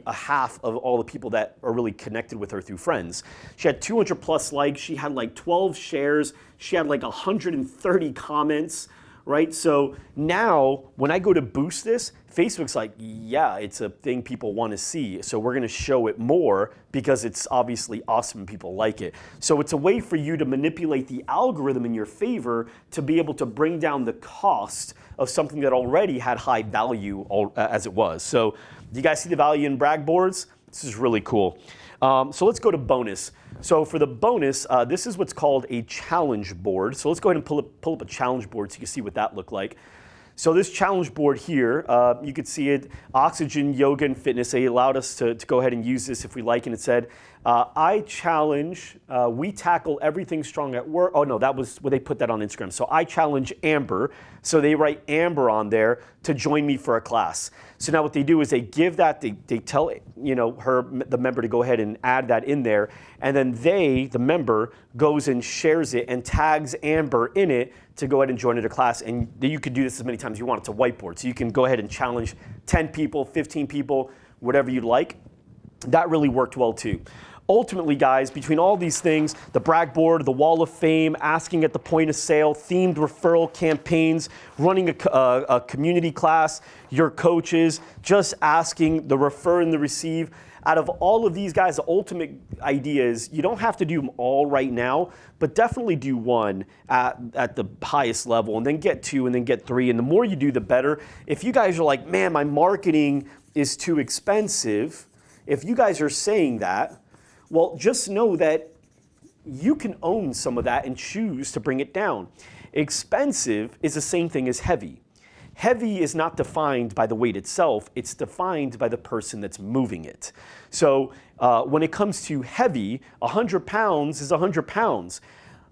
a half of all the people that are really connected with her through friends. She had 200 plus likes. She had like 12 shares. She had like 130 comments. Right? So now when I go to boost this, Facebook's like, yeah, it's a thing people want to see. So we're going to show it more because it's obviously awesome and people like it. So it's a way for you to manipulate the algorithm in your favor to be able to bring down the cost of something that already had high value as it was. So do you guys see the value in brag boards? This is really cool. So let's go to bonus. So for the bonus, this is what's called a challenge board. So let's go ahead and pull up a challenge board so you can see what that looked like. So this challenge board here, you could see it, Oxygen, Yoga, and Fitness. They allowed us to go ahead and use this if we like, and it said, I challenge, we tackle everything strong at work. Oh no, that was where they put that on Instagram. So I challenge Amber. So they write Amber on there to join me for a class. So now what they do is they give that, they tell her, the member, to go ahead and add that in there. And then the member, goes and shares it and tags Amber in it to go ahead and join into class. And you could do this as many times as you want. It's a whiteboard. So you can go ahead and challenge 10 people, 15 people, whatever you'd like. That really worked well too. Ultimately, guys, between all these things, the brag board, the wall of fame, asking at the point of sale, themed referral campaigns, running a community class, your coaches, just asking, the refer and the receive. Out of all of these, guys, the ultimate idea is you don't have to do them all right now, but definitely do one at the highest level, and then get 2, and then get 3. And the more you do, the better. If you guys are like, man, my marketing is too expensive, if you guys are saying that, well, just know that you can own some of that and choose to bring it down. Expensive is the same thing as heavy. Heavy is not defined by the weight itself, it's defined by the person that's moving it. So when it comes to heavy, 100 pounds is 100 pounds.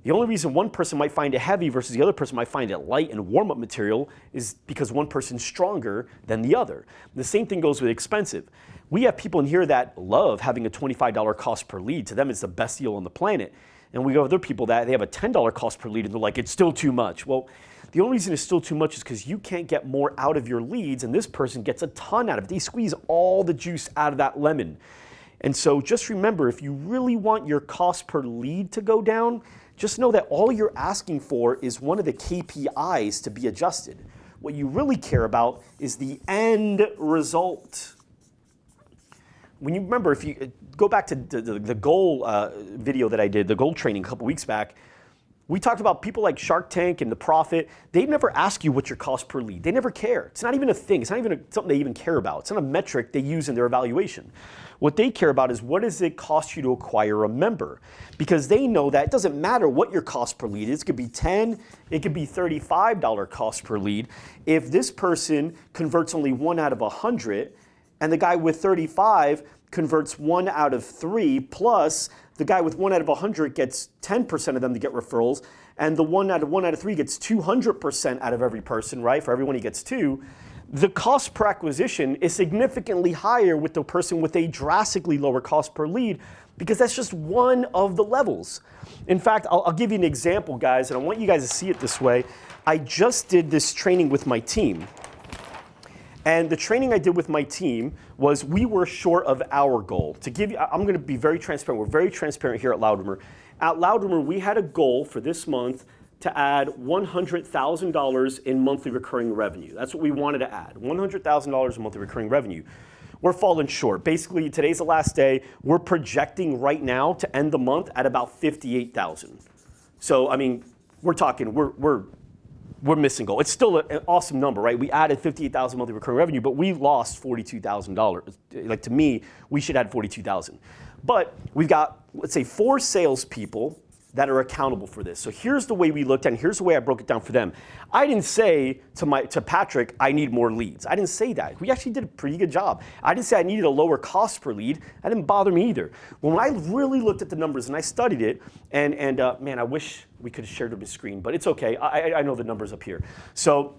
The only reason one person might find it heavy versus the other person might find it light and warm-up material is because one person's stronger than the other. The same thing goes with expensive. We have people in here that love having a $25 cost per lead. To them, it's the best deal on the planet. And we go with other people that they have a $10 cost per lead and they're like, it's still too much. Well, the only reason it's still too much is because you can't get more out of your leads, and this person gets a ton out of it. They squeeze all the juice out of that lemon. And so just remember, if you really want your cost per lead to go down, just know that all you're asking for is one of the KPIs to be adjusted. What you really care about is the end result. When you remember, if you go back to the goal video that I did, the goal training a couple weeks back, we talked about people like Shark Tank and The Profit. They never ask you what's your cost per lead. They never care. It's not even a thing. It's not even something they even care about. It's not a metric they use in their evaluation. What they care about is what does it cost you to acquire a member? Because they know that it doesn't matter what your cost per lead is. It could be $10, it could be $35 cost per lead. If this person converts only 1 out of 100, and the guy with 35 converts 1 out of 3, plus the guy with 1 out of 100 gets 10% of them to get referrals, and the 1 out of 3 gets 200% out of every person, right? For everyone he gets 2. The cost per acquisition is significantly higher with the person with a drastically lower cost per lead, because that's just one of the levels. In fact, I'll give you an example, guys, and I want you guys to see it this way. I just did this training with my team. And the training I did with my team was we were short of our goal. To give you, I'm going to be very transparent. We're very transparent here at Loudroomer. At Loudroomer, we had a goal for this month to add $100,000 in monthly recurring revenue. That's what we wanted to add, $100,000 in monthly recurring revenue. We're falling short. Basically, today's the last day. We're projecting right now to end the month at about 58,000. So, I mean, we're talking, we're missing goal. It's still an awesome number, right? We added 58,000 monthly recurring revenue, but we lost $42,000. Like, to me, we should add 42,000. But we've got, let's say, 4 salespeople that are accountable for this. So here's the way we looked at it, and here's the way I broke it down for them. I didn't say to Patrick, I need more leads. I didn't say that. We actually did a pretty good job. I didn't say I needed a lower cost per lead. That didn't bother me either. When I really looked at the numbers and I studied it, and man, I wish we could have shared it on the screen, but it's okay. I know the numbers up here. So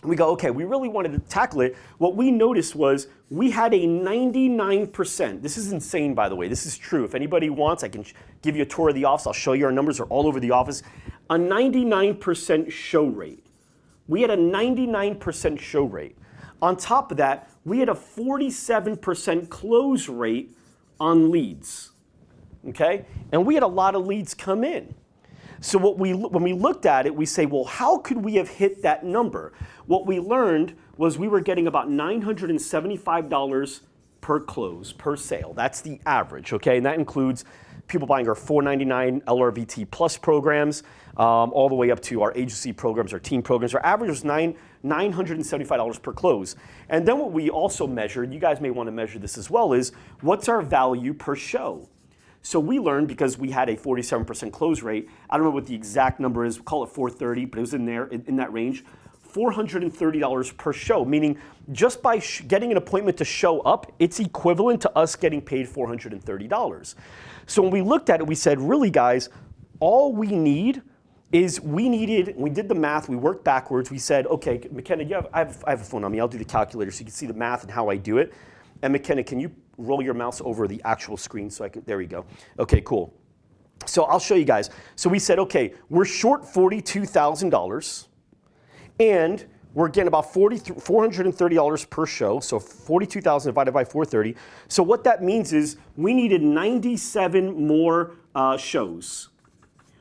we go, okay, we really wanted to tackle it. What we noticed was we had a 99%. This is insane, by the way. This is true. If anybody wants, I can give you a tour of the office. I'll show you. Our numbers are all over the office. A 99% show rate. We had a 99% show rate. On top of that, we had a 47% close rate on leads. Okay? And we had a lot of leads come in. So when we looked at it, we say, well, how could we have hit that number? What we learned was we were getting about $975 per close, per sale. That's the average, okay? And that includes people buying our $499 LRVT Plus programs, all the way up to our agency programs, our team programs. Our average was $975 per close. And then what we also measured, you guys may want to measure this as well, is what's our value per show? So we learned, because we had a 47% close rate, I don't know what the exact number is, call it 430, but it was in there, in that range. $430 per show, meaning just by getting an appointment to show up, it's equivalent to us getting paid $430. So when we looked at it, we said, really guys, all we need is we did the math, we worked backwards, we said, okay, McKenna, I have a phone on me, I'll do the calculator so you can see the math and how I do it. And McKenna, can you roll your mouse over the actual screen so I can, there we go. Okay, cool. So I'll show you guys. So we said, okay, we're short $42,000 and we're getting about $430 per show. So 42,000 divided by 430. So what that means is we needed 97 more shows.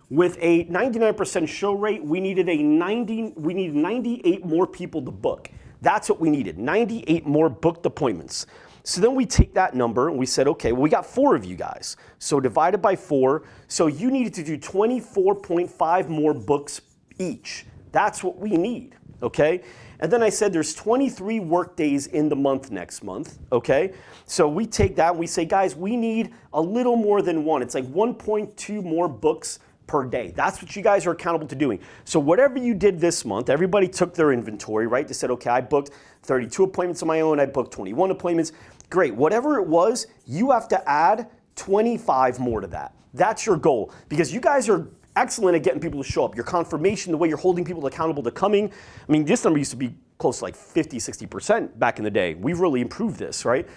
With a 99% show rate, we needed 98 more people to book. That's what we needed, 98 more booked appointments. So then we take that number and we said, okay, well, we got 4 of you guys. So divided by 4, so you needed to do 24.5 more books each. That's what we need, okay? And then I said there's 23 work days in the month next month, okay? So we take that and we say, guys, we need a little more than 1. It's like 1.2 more books per day. That's what you guys are accountable to doing. So whatever you did this month, everybody took their inventory, right? They said, okay, I booked 32 appointments on my own, I booked 21 appointments. Great, whatever it was, you have to add 25 more to that. That's your goal, because you guys are excellent at getting people to show up. Your confirmation, the way you're holding people accountable to coming. I mean, this number used to be close to like 50, 60% back in the day. We've really improved this, right?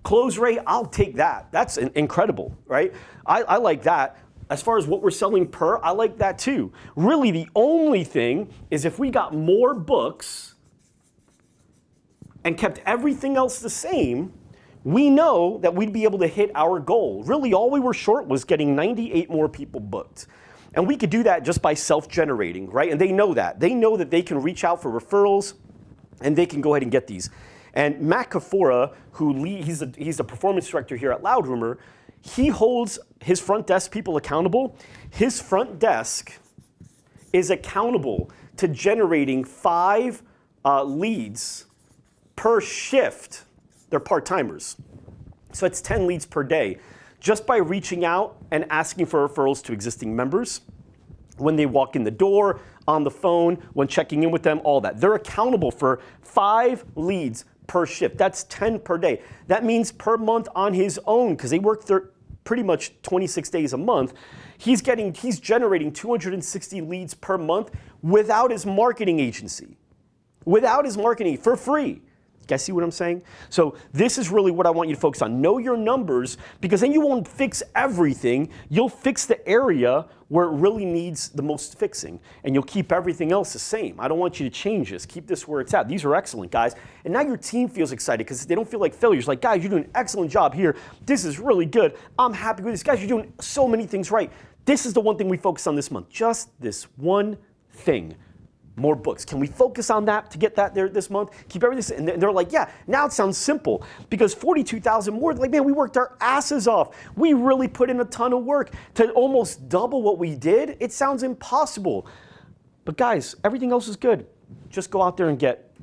Close rate, I'll take that. That's incredible, right? I like that. As far as what we're selling per, I like that too. Really, the only thing is if we got more books and kept everything else the same, we know that we'd be able to hit our goal. Really, all we were short was getting 98 more people booked. And we could do that just by self-generating, right? And they know that. They know that they can reach out for referrals and they can go ahead and get these. And Matt Kafora, he's the performance director here at Loud Rumor, he holds his front desk people accountable. His front desk is accountable to generating 5 leads per shift. They're part-timers. So it's 10 leads per day just by reaching out and asking for referrals to existing members when they walk in the door, on the phone, when checking in with them, all that. They're accountable for 5 leads per shift. That's 10 per day. That means per month on his own, because they work pretty much 26 days a month, he's generating 260 leads per month without his marketing agency. Without his marketing, for free. You guys see what I'm saying? So this is really what I want you to focus on. Know your numbers, because then you won't fix everything. You'll fix the area where it really needs the most fixing, and you'll keep everything else the same. I don't want you to change this. Keep this where it's at. These are excellent, guys. And now your team feels excited because they don't feel like failures. Like, guys, you're doing an excellent job here. This is really good. I'm happy with this. Guys, you're doing so many things right. This is the one thing we focus on this month. Just this one thing. More books. Can we focus on that to get that there this month? Keep everything, and they're like, yeah, now it sounds simple, because 42,000 more, like, man, we worked our asses off. We really put in a ton of work to almost double what we did. It sounds impossible. But guys, everything else is good. Just go out there and get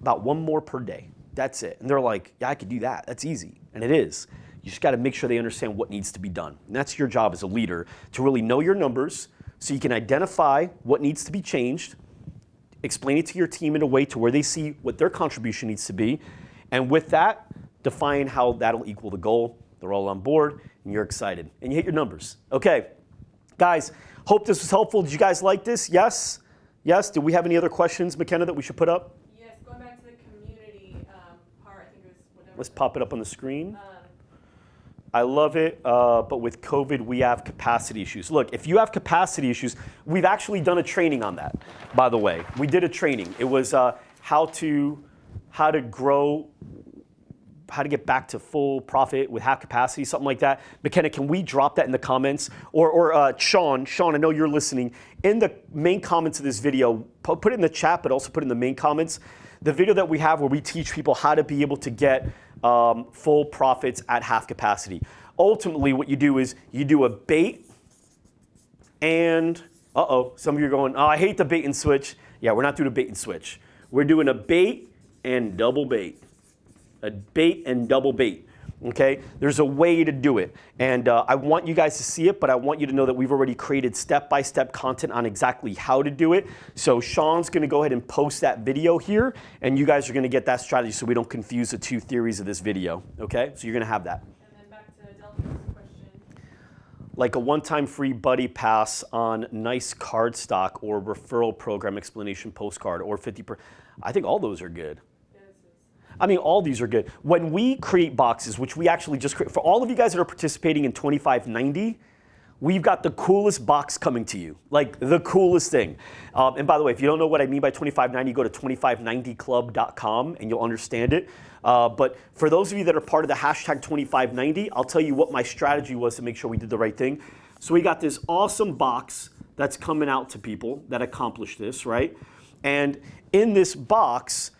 about 1 more per day. That's it. And they're like, yeah, I could do that. That's easy. And it is. You just got to make sure they understand what needs to be done. And that's your job as a leader, to really know your numbers so you can identify what needs to be changed, explain it to your team in a way to where they see what their contribution needs to be. And with that, define how that'll equal the goal. They're all on board, and you're excited. And you hit your numbers. Okay, guys, hope this was helpful. Did you guys like this? Yes? Yes? Do we have any other questions, McKenna, that we should put up? Yes, going back to the community part, I think it was whatever. Let's pop it up on the screen. I love it, but with COVID, we have capacity issues. Look, if you have capacity issues, we've actually done a training on that, by the way. We did a training. It was how to grow, how to get back to full profit with half capacity, something like that. McKenna, can we drop that in the comments? Or Sean, I know you're listening. In the main comments of this video, put it in the chat, but also put it in the main comments. The video that we have where we teach people how to be able to get full profits at half capacity. Ultimately, what you do is you do a bait and, some of you are going, oh, I hate the bait and switch. Yeah, we're not doing a bait and switch. We're doing a bait and double bait. A bait and double bait. Okay, there's a way to do it, and I want you guys to see it, but I want you to know that we've already created step-by-step content on exactly how to do it. So Sean's going to go ahead and post that video here, and you guys are going to get that strategy so we don't confuse the two theories of this video. Okay, so you're going to have that. And then back to Delphin's question. Like a one-time free buddy pass on nice card stock or referral program explanation postcard or 50%. I think all those are good. I mean, all these are good. When we create boxes, which we actually just create, for all of you guys that are participating in 2590, we've got the coolest box coming to you, like the coolest thing. And by the way, if you don't know what I mean by 2590, go to 2590club.com and you'll understand it. But for those of you that are part of the hashtag 2590, I'll tell you what my strategy was to make sure we did the right thing. So we got this awesome box that's coming out to people that accomplish this, right? And in this box,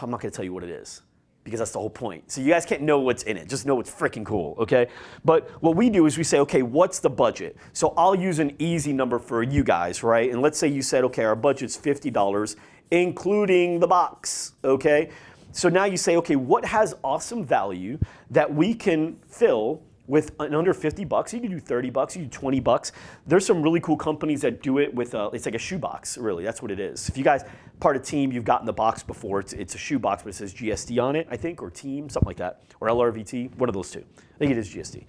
I'm not going to tell you what it is because that's the whole point. So you guys can't know what's in it. Just know it's freaking cool, okay? But what we do is we say, okay, what's the budget? So I'll use an easy number for you guys, right? And let's say you said, okay, our budget's $50, including the box, okay? So now you say, okay, what has awesome value that we can fill with an under 50 bucks? You can do 30 bucks, you do 20 bucks. There's some really cool companies that do it with, it's like a shoebox, really. That's what it is. If you guys part of team, you've gotten the box before. It's a shoebox, but it says GSD on it, I think, or team, something like that, or LRVT, one of those two. I think it is GSD.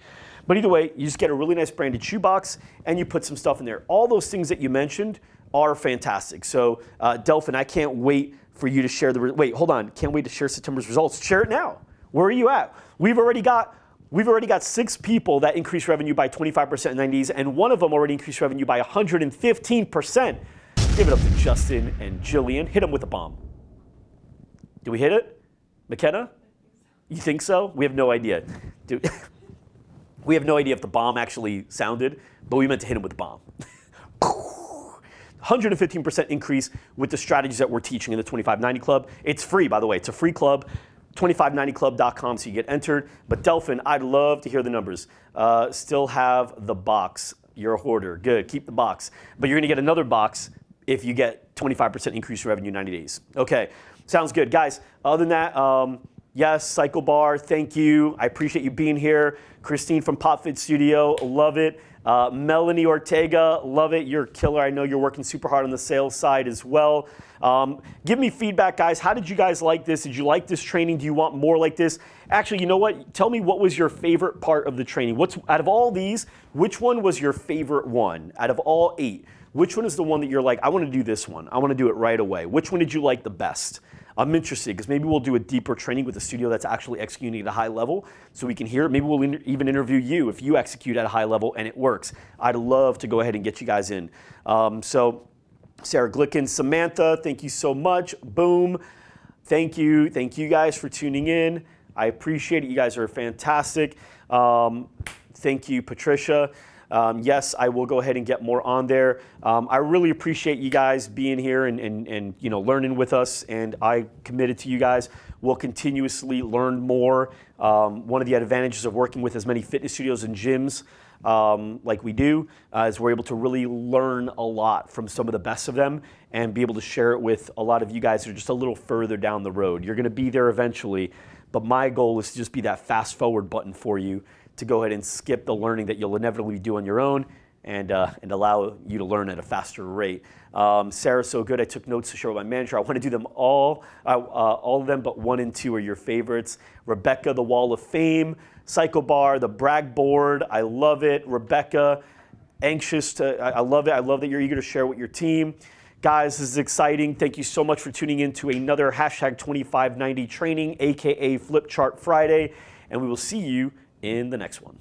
But either way, you just get a really nice branded shoebox and you put some stuff in there. All those things that you mentioned are fantastic. So Delphin, I can't wait for you to share wait, hold on. Can't wait to share September's results. Share it now. Where are you at? We've already got 6 people that increased revenue by 25% in 90s, and one of them already increased revenue by 115%. Give it up to Justin and Jillian. Hit them with a bomb. Do we hit it? McKenna? You think so? We have no idea. Dude, we have no idea if the bomb actually sounded, but we meant to hit him with the bomb. 115% increase with the strategies that we're teaching in the 2590 Club. It's free, by the way. It's a free club. 2590club.com so you get entered. But Delphin, I'd love to hear the numbers. Still have the box. You're a hoarder. Good. Keep the box. But you're going to get another box if you get 25% increase in revenue in 90 days. Okay. Sounds good. Guys, other than that, yes, Cycle Bar, thank you. I appreciate you being here. Christine from PopFit Studio, love it. Melanie Ortega, love it. You're a killer. I know you're working super hard on the sales side as well. Give me feedback, guys. How did you guys like this? Did you like this training? Do you want more like this? Actually, you know what? Tell me what was your favorite part of the training. Out of all these, which one was your favorite one? Out of all 8, which one is the one that you're like, I want to do this one. I want to do it right away. Which one did you like the best? I'm interested because maybe we'll do a deeper training with a studio that's actually executing at a high level so we can hear it. Maybe we'll even interview you if you execute at a high level and it works. I'd love to go ahead and get you guys in. So Sarah Glicken, Samantha, thank you so much. Boom. Thank you. Thank you guys for tuning in. I appreciate it. You guys are fantastic. Thank you, Patricia. Yes, I will go ahead and get more on there. I really appreciate you guys being here and learning with us, and I committed to you guys. We'll continuously learn more. One of the advantages of working with as many fitness studios and gyms like we do is we're able to really learn a lot from some of the best of them and be able to share it with a lot of you guys who are just a little further down the road. You're going to be there eventually, but my goal is to just be that fast forward button for you to go ahead and skip the learning that you'll inevitably do on your own and allow you to learn at a faster rate. Sarah's so good. I took notes to share with my manager. I want to do them all of them, but 1 and 2 are your favorites. Rebecca, the Wall of Fame. Cycle Bar, the Brag Board. I love it. Rebecca, I love it. I love that you're eager to share with your team. Guys, this is exciting. Thank you so much for tuning in to another hashtag 2590 training, AKA Flip Chart Friday, and we will see you in the next one.